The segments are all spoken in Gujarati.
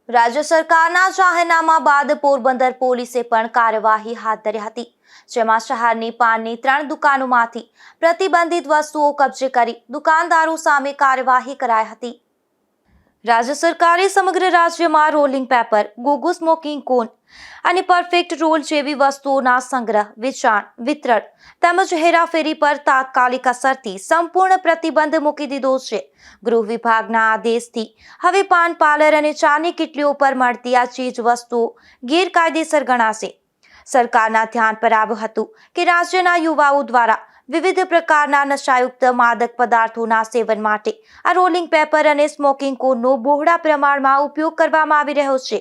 રાજ્ય સરકારના જાહેરનામા બાદ પોરબંદર પોલીસે પણ કાર્યવાહી હાથ ધરી હતી, જેમાં શહેરની પાનની 3 દુકાનોમાંથી પ્રતિબંધિત વસ્તુઓ કબજે કરી દુકાનદારો સામે કાર્યવાહી કરાઈ હતી। રાજ્ય સરકારે સમગ્ર રાજ્યમાં રોલિંગ પેપર, ગોગો સ્મોકિંગ કોન અને પરફેક્ટ રોલ જેવી વસ્તુઓના સંગ્રહ, વેચાણ, વિતરણ તેમજ હેરાફેરી પર તાત્કાલિક અસરથી સંપૂર્ણ પ્રતિબંધ મૂકી દીધો છે। ગૃહ વિભાગના આદેશથી હવે પાન પાર્લર અને ચાની કીટલીઓ પર મળતી આ ચીજ વસ્તુઓ ગેરકાયદેસર ગણાશે। સરકારના ધ્યાન પર આવ્યું હતું કે રાજ્યના યુવાઓ દ્વારા વિવિધ પ્રકારના નશાયુક્ત માદક પદાર્થોના સેવન માટે આ રોલિંગ પેપર અને સ્મોકિંગ કોનનો બહોળા પ્રમાણમાં ઉપયોગ કરવામાં આવી રહ્યો છે।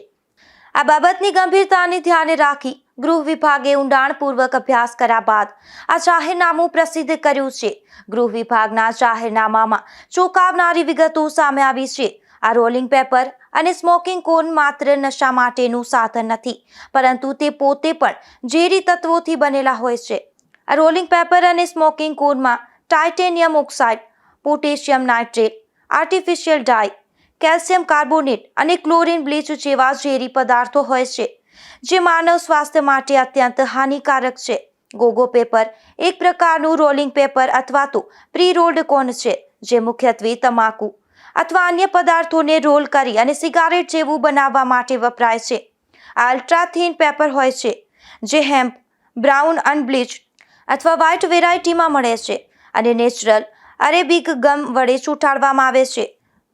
આ બાબતની ગંભીરતાને ધ્યાને રાખી ગૃહ વિભાગે ઊંડાણપૂર્વક અભ્યાસ કર્યા બાદ આ જાહેરનામું પ્રસિદ્ધ કર્યું છે। ગૃહ વિભાગના જાહેરનામામાં ચોંકાવનારી વિગતો સામે આવી છે। આ રોલિંગ પેપર અને સ્મોકિંગ કોન માત્ર નશા માટેનું સાધન નથી, પરંતુ તે પોતે પણ ઝેરી તત્વોથી બનેલા હોય છે। આ રોલિંગ પેપર અને સ્મોકિંગ કોનમાં titanium oxide, potassium nitrate, artificial dye, calcium carbonate અને ક્લોરીન બ્લીચ જેવા ઝેરી પદાર્થો હોય છે, જે માનવ સ્વાસ્થ્ય માટે અત્યંત હાનિકારક છે। ગોગો પેપર એક પ્રકારનું રોલિંગ પેપર અથવા તો પ્રી રોલ્ડ કોન છે, જે મુખ્યત્વે તમાકુ અથવા અન્ય પદાર્થોને રોલ કરી અને સિગારેટ જેવું બનાવવા માટે વપરાય છે। આ અલ્ટ્રા થિન પેપર હોય છે, જે હેમ્પ, બ્રાઉન અનબ્લીચ્ડ અથવા વ્હાઇટ વેરાયટીમાં મળે છે અને નેચરલ અરેબિક ગમ વડે ચૂંટાડવામાં આવે છે।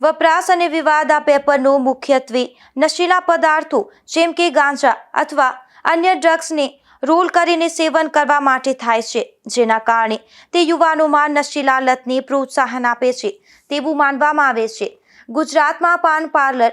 વપરાશ અને વિવાદ આ પેપરનો મુખ્યત્વે નશીલા પદાર્થો જેમ કે ગાંજા અથવા અન્ય ડ્રગ્સને રોલ કરીને સેવન કરવા માટે થાય છે, જેના કારણે તે યુવાનોમાં નશીલા લતને પ્રોત્સાહન આપે છે તેવું માનવામાં આવે છે। ગુજરાતમાં પાન પાર્લર,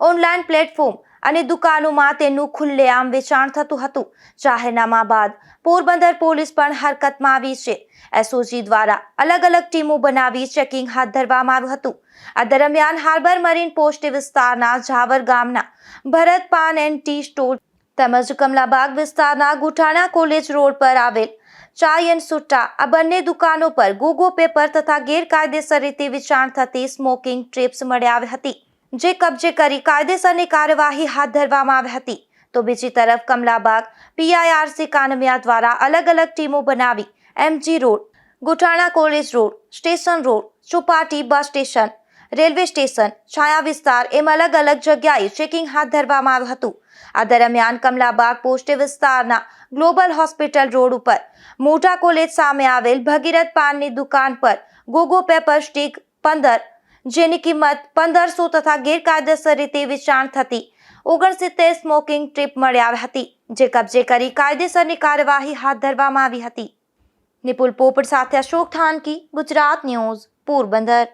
ઓનલાઈન પ્લેટફોર્મ અને દુકાનોમાં તેનું ખુલ્લેઆમ વેચાણ થતું હતું। જાહેરનામા બાદ પોરબંદર પોલીસ પણ હરકતમાં આવી છે। એસઓજી દ્વારા અલગ અલગ ટીમો બનાવી ચેકિંગ હાથ ધરવામાં આવ્યું હતું। આ દરમિયાન હાર્બર મરીન પોસ્ટ વિસ્તારના ઝાવર ગામના ભરત પાન એન્ડ ટી સ્ટોર તેમજ કમલાબાગ વિસ્તારના ગુઠાણા કોલેજ રોડ પર આવેલ ચાય એન્ડ સુટ્ટા આ બંને દુકાનો પર ગોગો પેપર તથા ગેરકાયદેસર રીતે વેચાણ થતી સ્મોકિંગ ટ્રીપ્સ મળી આવી હતી, જે કબજે કરી કાયદેસરની કાર્યવાહી હાથ ધરવામાં આવી હતી। તો બીજી તરફ કમલાબાગ પીઆઈઆરસી કાનમિયા દ્વારા અલગ અલગ ટીમો બનાવી એમજી રોડ, ગુઠાણા college road, station road, Chowpatty bus station, railway station, Chhaya વિસ્તાર એમ અલગ અલગ જગ્યાએ ચેકિંગ હાથ ધરવામાં આવ્યું હતું। આ દરમિયાન કમલાબાગ પોસ્ટ વિસ્તારના ગ્લોબલ હોસ્પિટલ રોડ ઉપર મોટા કોલેજ સામે આવેલ ભગીરથ પાનની દુકાન પર ગોગો પેપર સ્ટીક 15, જેની કિંમત 1500 તથા ગેરકાયદેસર રીતે વેચાણ થતી 69 સ્મોકિંગ ટ્રીપ મળી આવી હતી, જે કબજે કરી કાયદેસરની કાર્યવાહી હાથ ધરવામાં આવી હતી। નિપુલ પોપટ સાથે અશોક થાનકી, ગુજરાત ન્યૂઝ, પોરબંદર।